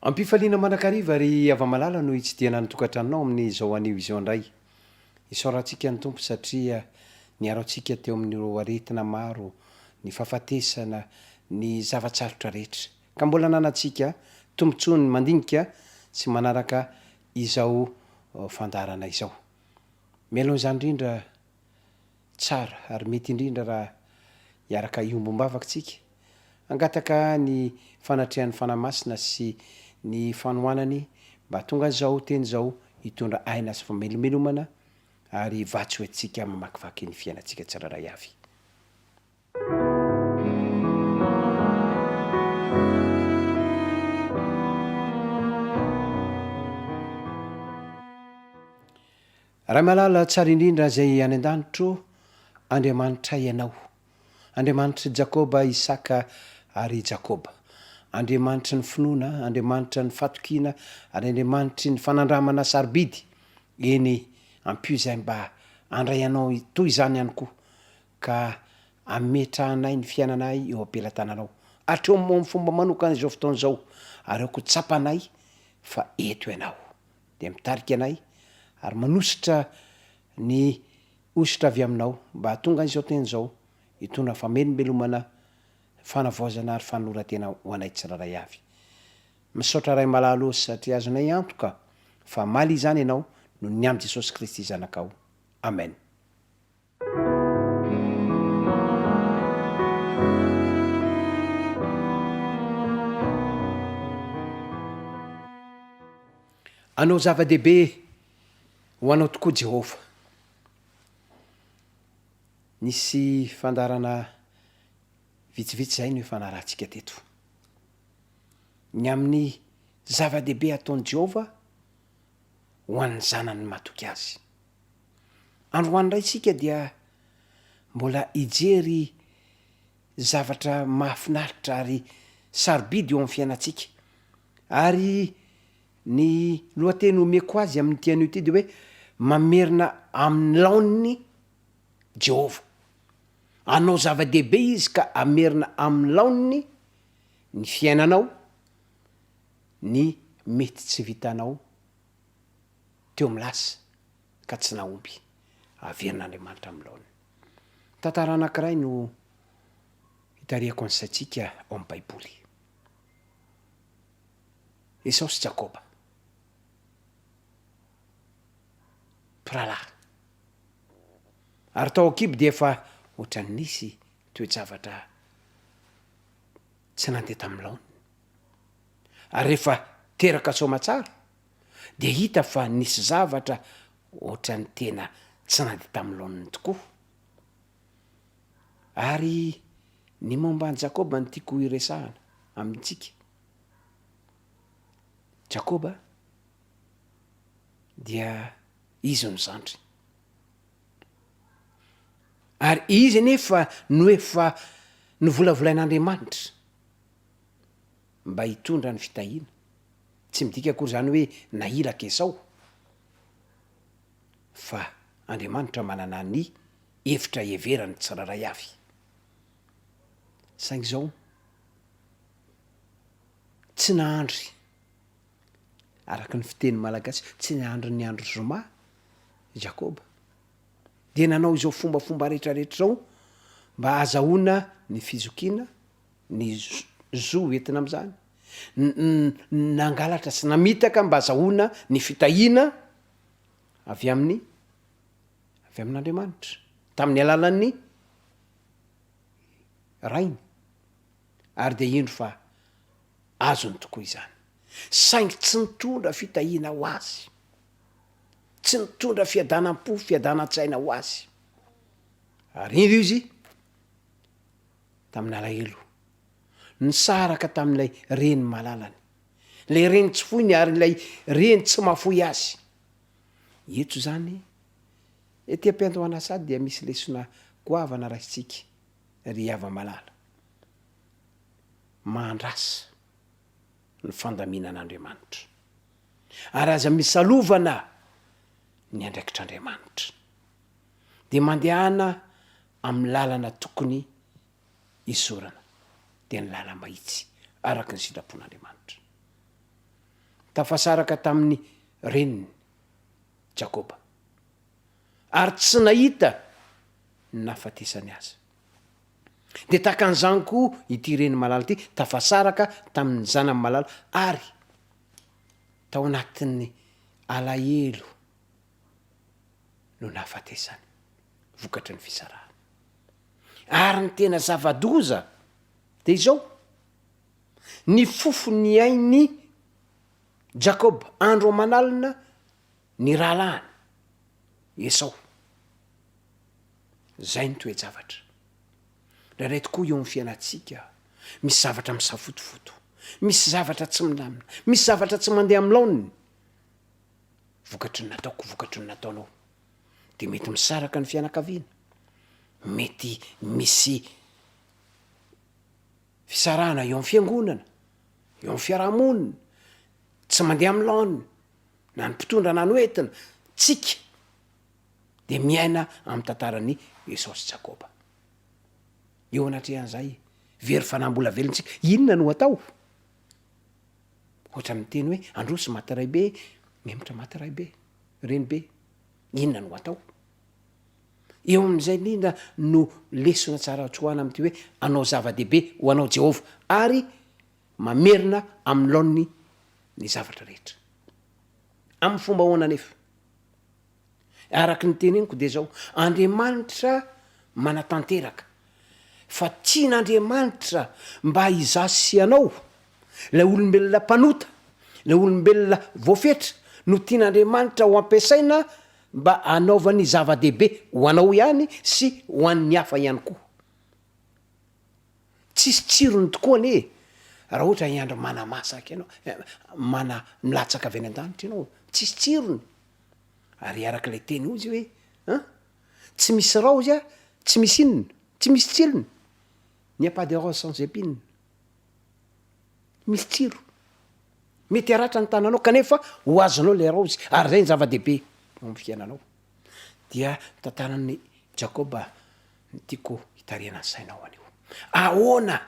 ampifaliana manakariva ry ava-malala no hitsidiana ny tokantranonao amin'izao anio izao indray isaorantsika ny tompo satria niaro antsika teo amin'n'iro aretina maro ny fahafatesana ny zavatsarotra rehetra ka mbola nanantsika tombotsony mandinika sy manaraka izao fandarana izao mialohan'izany indrindra tsara ary mety indrindra raha hiaraka iombombavatsika angataka ny fanatrehan'ny fanamasina sy ny fanoanany mba tonga zao teny zao hitondra aina sy famelomelomana ary vatsy hoentsika mamakivaky ny fiainantsika tsiraray avy. Raha malala tsara indrindra zay any an-danitro Andriamanitra ianao, Andriamanitra Jakoba, Isaka ary Jakoba, Andriamanitra ny finoana, Andriamanitra ny fatokina ary Andriamanitra ny fanandramana sarobidy eny ampio zay mba andray anao toy izany ihany koa ka ametrahanay ny fiainanay eo ampelantananao atreo amin'ny fomba manokana izao fotoana izao ary eko tsapanay fa eto ianao de mitarika anay ary manositra ny ositra avy aminao mba tonga an'izao teny zao hitondra famelombelomana fanavaozana ary fanoratena ho anay tsiraray avy. Misaotra ray malalo satria azonay antoka fa maly izany ianao no ny am' Jesosy Kristy zanakao. Amen. Anao zava-dehibe ho anao tokoa Jehova. Nisy fandarana vitsivitsy zay no efa narahantsika teto. Ny amin'ny zava-dehibe ataon'i Jehova ho an'ny zanany matoky azy. Androany ray sika dia mbola ijery zavatra mahafinaritra ary sarobidy eo amin'ny fiainantsika. Ary ny lohateny omeko azy amin'ny tian'io ty de hoe mamerina amin'ny laoniny Jehova. Anao zava-dehibe izy ka amerina amin'ny laoniny ny fiainanao, ny mety tsy vitanao teo milasa ka tsy naomby averin'Andriamanitra amin'ny laoniny. Tantara anankiray no hitarihako an'satsika ao amin'ny Baiboly. Esau sy Jakoba, mpiralahy, ary tao ankibo de efa ohatrany nisy toe-javatra tsy nandeha tamin'ny laoniny. Ary rehefa teraka soamatsara de hita fa nisy zavatra ohatrany tena tsy nandeha tamin'ny laoniny tokoa. Ary ny momban'i Jakoba ny tiako iresahana amintsika. Jakoba dia izy no zandry. Ary izy nefa no efa novolavolain'Andriamanitra mba hitondra ny fitahiana. Tsy midika akory zany hoe nahiraka Esau, fa Andriamanitra manana ny hevitra heverany tsiraray avy. Saingy zao tsy nahandry araka ny fiteny malagasy, tsy nahandry ny andro zoma Jakoba, de nanao izao fombafomba rehetrarehetra zao mba azahoana ny fizokiana, ny zo entina am'zany, nangalatra sy namitaka mba azahoana ny fitahiana avy amin'Andriamanitra tamin'ny alalan'ny rainy. Ary de indro fa azony tokoa izany. Saingy tsy nitondra fitahiana ho azy, tsy nitondra fiadanam-po, fiadan-tsaina ho azy. Ary indro izy tamin'ny alahelo nisaraka tamin'ilay reny malalany, lay reny tsy foiny ary lay reny tsy mahafoy azy. Eto zany ety am-piandohana sady dia misy lesona goavana raisitsika ry ava-malala. Mahandrasa ny fandaminan'Andriamanitra ary aza misalovana ny andraikitr'Andriamanitra de mandehana amin'ny lalana tokony isorana de ny lala mahitsy araka ny sitrapon'Andriamanitra. tafasaraka tamin'ny reniny jakoba ary tsy nahita nafatesany azy de tahaka an'izany koa ity reny malala ity tafasaraka tamin'ny zanany malala ary tao anatin'ny alahelo no nafatesany vokatry ny fisarahana ary ny tena zavadoza de izao ny fofony ainy jakoba andro manalina ny rahalahany esao zay ny toe-javatra raharay tokoa eo amin'ny fiainatsika misy zavatra misafotofoto misy zavatra tsy milamina misy zavatra tsy mandeha amin'ny laoniny vokatry ny nataoko vokatry ny nataonao de mety misaraka ny fianakaviana mety misy fisarahana eo amin'ny fiangonana eo amin'ny fiarahamonina tsy mandeha amin'ny laoniny na ny mpitondra na ny oentina tsika de miaina amin'ny tantarany esao sy jakoba eo anatrehan'izay very fanambola velontsika inona no atao ohatra miteny hoe androsy matyray be memotra matyray be reny be inona no atao eo amin'izay indrindra no lesona tsara tsoana am'ty hoe anao zava-dehibe ho anao jehova ary mamerina amin'ny laoniny ny zavatra rehetra amin'ny fomba hoana nefa araky ny teneniko de zao Andriamanitra manatanteraka fa tian'Andriamanitra mba hizasy anao la olombelona mpanota la olombelona voafetra no tian'Andriamanitra ho ampiasaina mba anaovany zava-dehibe ho anao ihany sy ho an'ny hafa ihany koa tsisy tsirony tokoa ane raha ohatra iandro mana masaka ianao mana milatsaka avy any an-danitra ianao tsisy tsirony ary arak'ilay teny ozy hoe tsy misy raozy a tsy misy inona tsy misy tsirony ny pas de rose sans épine misy tsiro mety aratra ny tananao kanefa ho azonao le raozy ary zay ny zava-dehibe amin'ny fiainanao dia tantaran'ny jakoba ny tiako hitariana ny sainao anio ahoana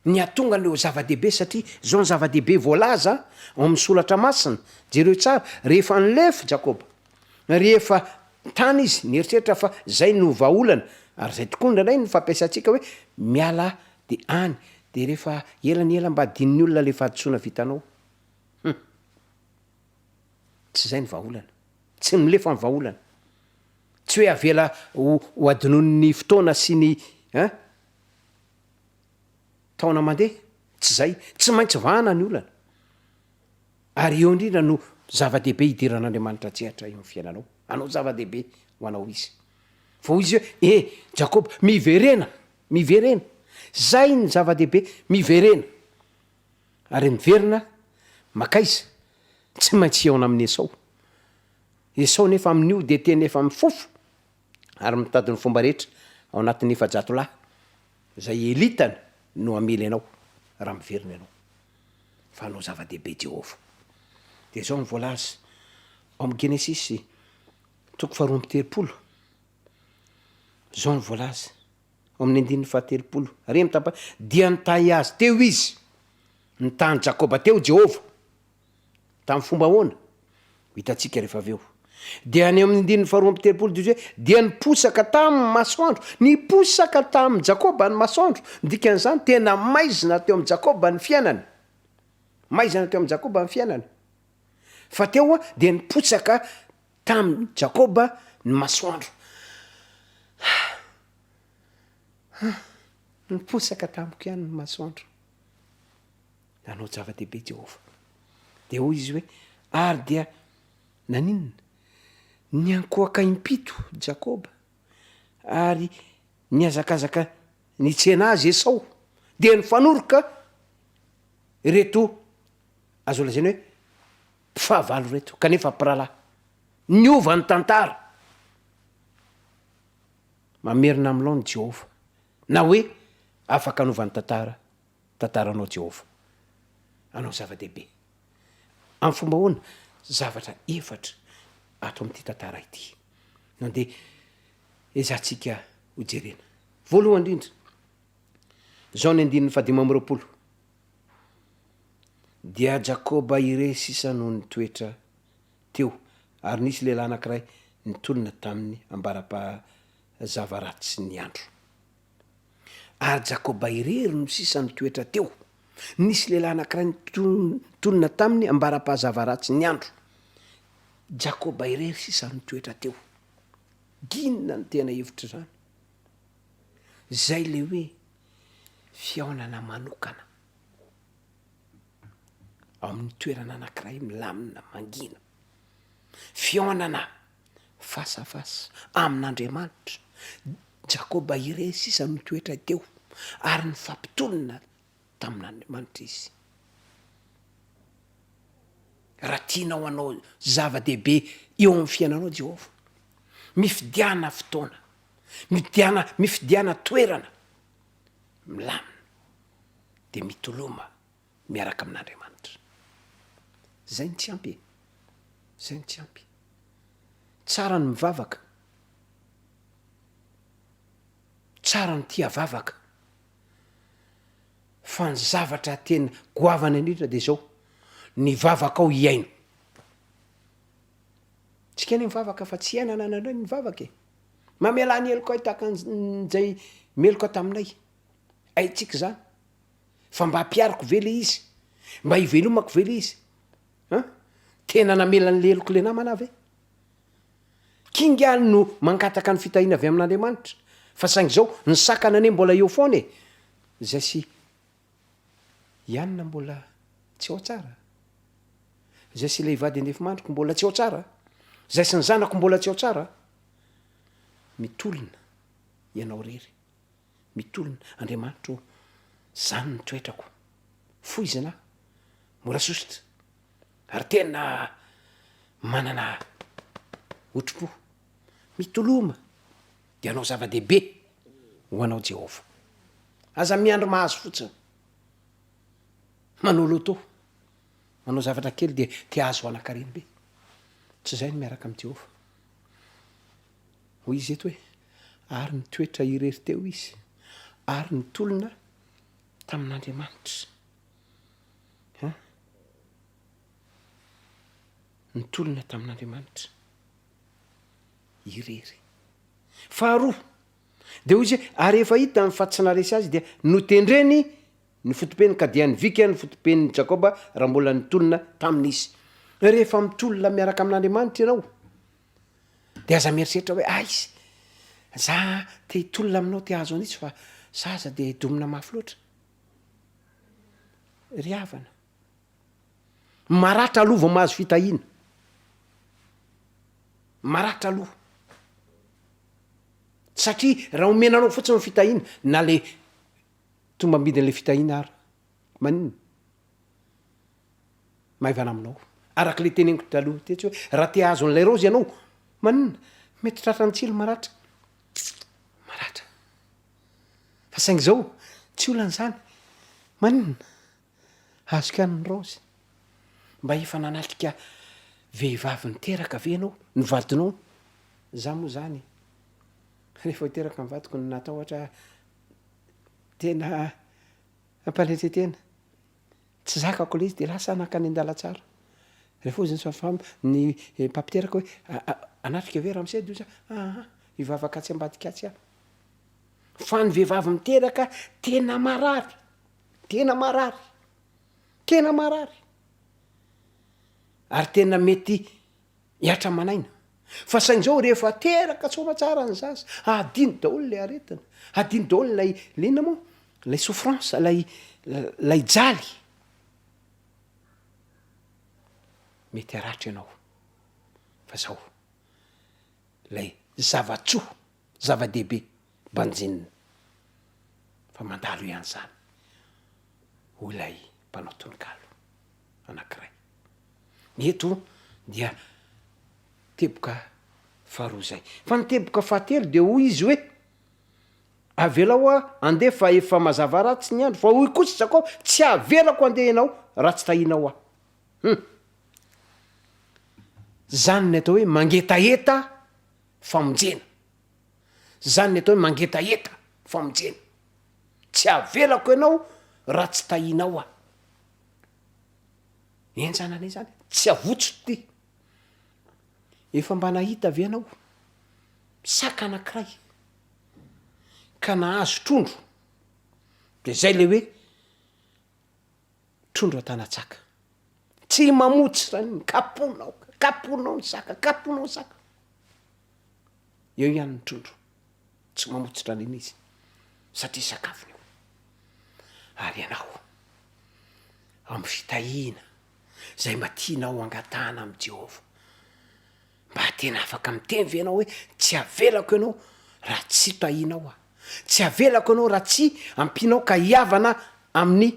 ny atonga leo zava-dehibe satria zao ny zava-dehibe voalaza ao amin'ny solatra masina jereo tsara rehefa nylefa jakoba rehefa tany izy nieritreritra fa zay no vaolana ary zay tokoa ndraindray ny fampiasantsika hoe miala de any de rehefa elany ela mba adin'ny olona le fahadisoana vitanao tsy zay ny vaolana tsy milefa ny vaolana tsy hoe avela ho adinon'ny fotoana sy ny taona mandeha tsy zay tsy maintsy vahana ny olana ary eo indrindra no zava-dehibe hidiran'Andriamanitra tsehatra eo amin'ny fiainanao anao zava-dehibe ho anao izy fa hoy izy hoe jakoba miverena zay ny zava-dehibe miverena ary miverina makaiza tsy maintsy eona amin'ny esao nefa amin'io de teny efa mifofo ary mitadiny fomba rehetra ao anatin'ny efajatolahy zay elitana no amely anao raha miverina ianao fa anao zava-dehibe Jehova de zao ny voalaza ao amin'ny Genesisy 2:30 zao ny voalaza ao amin'ny 9:30 re mitapa dia nitahy azy teo izy nitany jakoba teo Jehova tamin'ny fomba ahoana hitantsika rehefa aveo de any amin'ny 9:30 de hoe dia niposaka tamin'ny masoandro niposaka tamin'ny jakoba ny masoandro dikan'izany tena maizina teo amin'ny jakoba ny fiainany maizina teo amin'ny jakoba ny fiainany fa teo a de niposaka tamin'ny jakoba ny masoandro niposaka tamiko ihany ny masoandro anao zava-dehibe Jehova de hoy izy hoe ary dia naninona ny ankoaka impito jakoba ary niazakazaka nitsena azy esao de nifanoroka reto azo lazainy hoe mpifahavalo reto kanefa mpiralahy niova ny tantara mamerina amin'ny laony Jehova na hoe afaka anovany tantaranao Jehova anao zava-dehibe amin'ny fomba hoana zavatra efatra ato amin'ity tantara ity nandeha ezatsika hojerena voalohany indrindra zao ny 9:30 dia jakoba ire sisa no nytoetra teo ary nisy lehilahy anankiray nitolona tamin'ny ambarapa-zavaratsy sy ny andro ary jakoba irery no sisa nytoetra teo nisy lehilahy anankiray nitolona tamin'ny ambara-pahazavaratsy ny andro jakoba irery sisa nytoetra teo ginona ny tena hevitra zany zay le hoe fiaonana manokana amin'ny toerana anankiray milamina mangina fiaonana fasafasa amin'Andriamanitra jakoba ire sisa nytoetra teo ary ny fampitolona tamin'Andriamanitra izy raha tianao anao zava-dehibe eo amin'ny fiainanao Jehova mifidiana fotoana mifidiana toerana milamina de mitoloma miaraka amin'Andriamanitra zay ny tsy ampy zay ny tsy ampy tsara ny mivavaka tsara ny tia vavaka fa ny zavatra tena goavana indrindra de zao ny vavaka ao hiaino tsika ny mivavaka fa tsy iainana anandray ny vavaka e mamela ny eloko tahaka nzay meloko taminay aitsika zany fa mba hampiariko ve le izy mba hivelomako ve le izy tena namela ny leloko le namana ave kingany no mangataka ny fitahina avy amin'Andriamanitra fa saingy zao ny sakana ane mbola eo foana e zay sy ianina mbola tsy ao tsara zay sy le hivady andefimandriko mbola tsy ao tsara zay sy ny zanako mbola tsy ao tsara mitolona ianao rery mitolona Andriamanitra zany ny toetrako foizina mora sositra ary tena manana otroko mitoloma de anao zava-dehibe ho anao Jehova aza miandro mahazo fotsiny manao loto manao zavatra kely de tia azo anakareny be tsy zay ny miaraka amin'ny Jehova hoy izy eto hoe ary nitoetra irery teo izy ary nitolona tamin'Andriamanitra nitolona tamin'Andriamanitra irery faharoa de hoy izy ary efa hita ny fatsinaresy azy dia notendreny ny fotopeny ka dia nyvika ny fotopen'ny Jakoba raha mbola nitolona tamin'izy rehefa mitolona miaraka amin'Andriamanitra ianao de aza mieritreritra hoe izy za te hitolona aminao te azo anitsy fa zaza de domina mafy loatra ry havana maratra aloha vao mahazo fitahina maratra aloha satria raha omenanao fotsiny ny fitahina na le tomba ambidin'le fitahina ary maninona maivana aminao araka le teneniko taloha tetsy hoe raha te azo n'lay raozy ianao maninona mety tratrantsilo maratra maratra fa saingy zao tsy olan'izany maninona azoko any ny raozy mba efa nanatrika vehivavy niteraka ve anao ny vadinao za moa zany rehefa hiteraka ny vadiko ny natao ohatra tena ampaletretena tsy zakako le izy de lasa naka ny andala-tsara rehefa ozy ny safam ny mpampiteraka hoe anatrika ve ramose diosa hivavaka tsy ambadikatsy aho fa ny vehivavy miteraka tena marary tena marary tena marary ary tena mety hiatra manaina fa saingy zao rehefa teraka tsoma tsara ny zaza adino daholo le aretina adino daholo lay lena moa lay souffrance lay jaly mety aratra ianao fa zao lay zavatsoa zava-dehibe banjinina fa mandalo ihany zany ho lay mpanao tononkalo anankiray eto dia teboka faharoa zay fa ny teboka fahatelo de hoy izy hoe avelao a andefa efa mazava ratsy ny andro fa hoy kosa Jakoba tsy avelako andeha ianao raha tsy tahinao aho zany ny atao hoe mangetaeta famonjena zany ny atao hoe mangetaeta famonjena tsy avelako ianao raha tsy tahinao aho enjananay zany tsy avotso ty efa mba nahita avy anao saka anankiray ka nahazo trondro de zay le hoe trondro atanatsaka tsy mamotsy rany kaponao ny saka kaponao ny saka eo ihany ny trondro tsy mamotsy rany iny izy satria sakafony eo ary ianao amy fitahina zay mba tianao angatahana amy Jehova mba tena afaka miteny ve ianao hoe tsy avelako ianao raha tsy tahinao tsy avelako ianao raha tsy ampinao ka hiavana amin'ny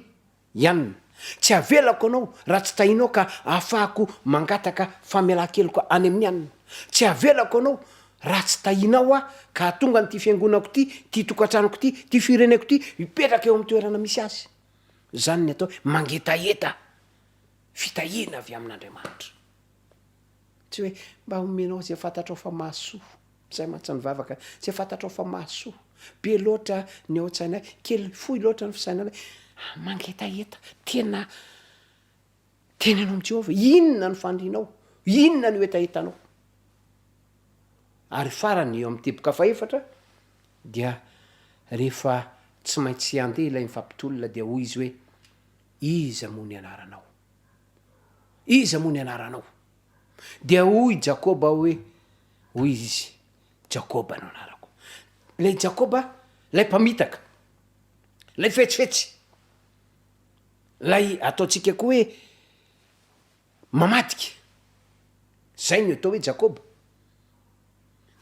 ianina tsy avelako anao raha tsy tahinao ka ahafahako mangataka famelan-keloka any amin'ny anina tsy avelako anao raha tsy tahinao ka hatonga nyity fiangonako ty tokantranoko ty fireneko ty mipetraka eo amy toerana misy azy zany ny atao mangetaeta fitahina avy amin'Andriamanitra tsy hoe mba omenao zay fantatrao fa mahasoa zay mahatsy nivavaka zay fantatrao fa mahasoa be loatra ny ao an-tsainay kely fohy loatra ny fisainanay mangetaeta tena anao amy Jehova inona ny fandrinao inona ny etaetanao ary farany eo amy teboka faefatra dia rehefa tsy maintsy andeha ilay mifampitolona dia hoy izy hoe iza moa ny anaranao iza moa ny anaranao dia hoy Jakoba hoe hoy izy Jakoba no anarako lay Jakoba lay mpamitaka lay fetsifetsy lay ataotsika koa hoe mamadika zay ny atao hoe Jakoba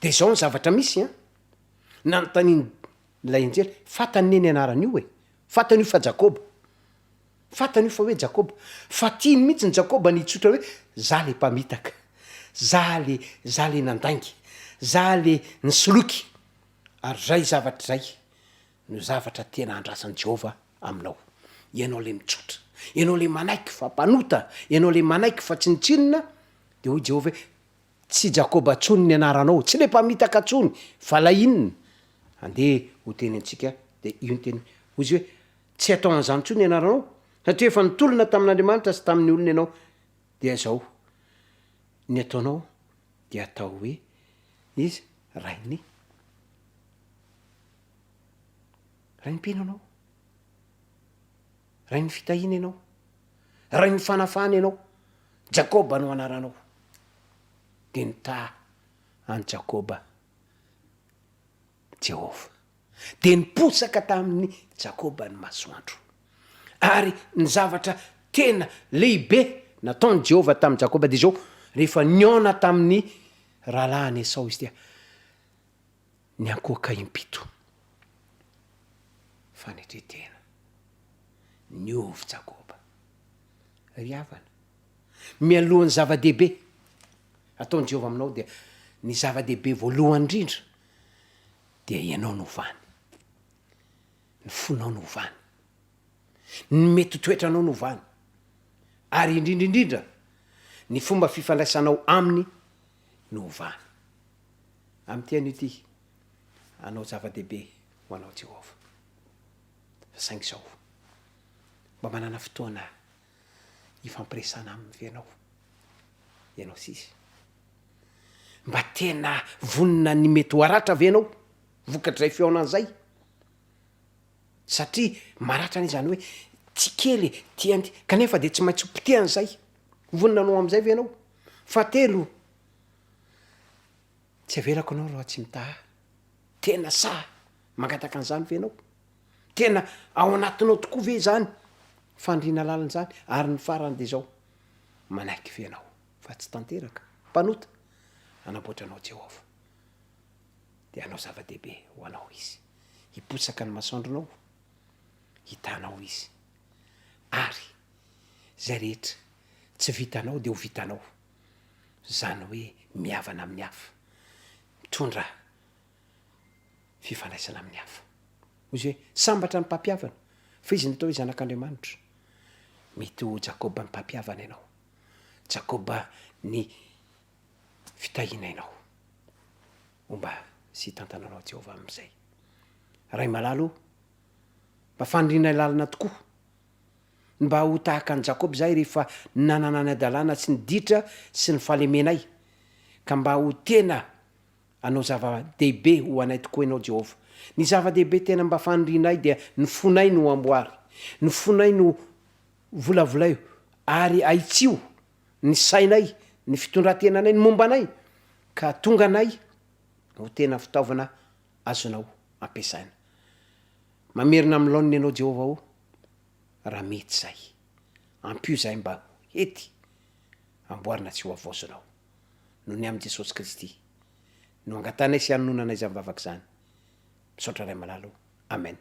de zao ny zavatra misy nanontaniany lay anjely fantany neny anarany io fantany io fa Jakoba fantany io fa hoe Jakoba fa tiany mihitsy ny Jakoba nitsotra hoe za le mpamitaka za le nandaingy za le nisoloky ary zay zavatra zay no zavatra tena andrasan'i Jehova aminao ianao le mitsotra ianao le manaiky fa mpanota ianao le manaiky fa tsy nitsinona de hoy Jehova hoe tsy Jakoba tsony ny anaranao tsy le mpamitaka tsony fa la inona andeha ho teny antsika de io ny teny hoy izy hoe tsy atao an'izany tsony ny anaranao satria efa nitolona tamin'Andriamanitra sy tamin'ny olona ianao dia zao ny ataonao dia atao hoe izy rainy mpino anao ray ny fitahina ianao ray ny fanafana ianao Jakoba no anaranao de nita any Jakoba Jehova de niposaka tamin'ny Jakoba ny masoandro ary ny zavatra tena lehibe nataony Jehova tamin'ny Jakoba de zao rehefa niona tamin'ny rahalahiny Esau izy tia ny ankoaka impito fanetretena niovy Jakoba ry havana mialohan'ny zava-dehibe ataony Jehova aminao dia ny zava-dehibe voalohany indrindra dia ianao no ovany ny fonao no ovany ny mety toetranao no ovany ary indrindraindrindra ny fomba fifandraisanao aminy no ovany am'ty an'io ty anao zava-dehibe ho anao Jehova fa saingy zao mba manana fotoana ifampiresana aminy ve ianao sisy mba tena vonina ny mety ho aratra ve ianao vokatray feonan'izay satria maratra n'izany hoe tsy kely tiany kanefa de tsy maintsy hopitian'izay vonina anao am'izay ve ianao fahatelo tsy avelako anao raha tsy mitaha tena sa mangataka an'izany ve ianao tena ao anatinao tokoa ve zany fandrina lalan'izany ary ny farany de zao manaiky ve ianao fa tsy tanteraka mpanota anaboatranao Jehova de anao zava-dehibe ho anao izy hiposaka ny masoandronao hitanao izy ary zay rehetra tsy vitanao de ho vitanao zany hoe miavana amin'ny hafa mitondra fifandraisana amin'ny hafa ozy hoe sambatra ny mpampiavana fa izy natao hoe zanak'Andriamanitra mety ho Jakoba ny mpampiavana ianao Jakoba ny fitahina ianao omba sy tantananao Jehova am'izay ray malalo mba fandrina lalina tokoa mba ho tahaka any jakoba zahay rehefa nananany adalàna sy niditra sy ny fahalemenay ka mba ho tena anao zava-dehibe ho anay tokoa ianao Jehova. Ny zava-dehibe tena mba fanindrinay dia ny fonay no amboary, ny fonay no volavolaio ary aitsio ny sainay, ny fitondrantenanay, ny mombanay ka tonga anay ho tena fitaovana azonao ampiasaina. Mamerina amin'ny laoniny ianao Jehova ho raha mety zay. Ampio zay mba hety amboarina tsy ho avoazonao. Noho ny amin'i Jesosy Kristy no angatanay sy anonanay zany vavaka zany. Misaotra ray malalo. Amen.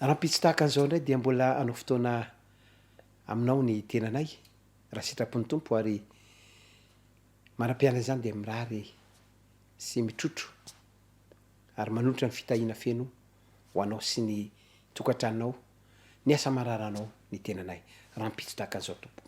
Raha mpitsy tahaka an'izao indray dia mbola anao fotoana aminao ny tenanay raha sitrapon'ny tompo ary mara-pianatra zany dia mirary sy mitrotro ary manolotra ny fitahiana feno ho anao sy ny tokantranonao, ny asa mararanao ny tenanay. Raha mpitsy tahaka an'izao tompo.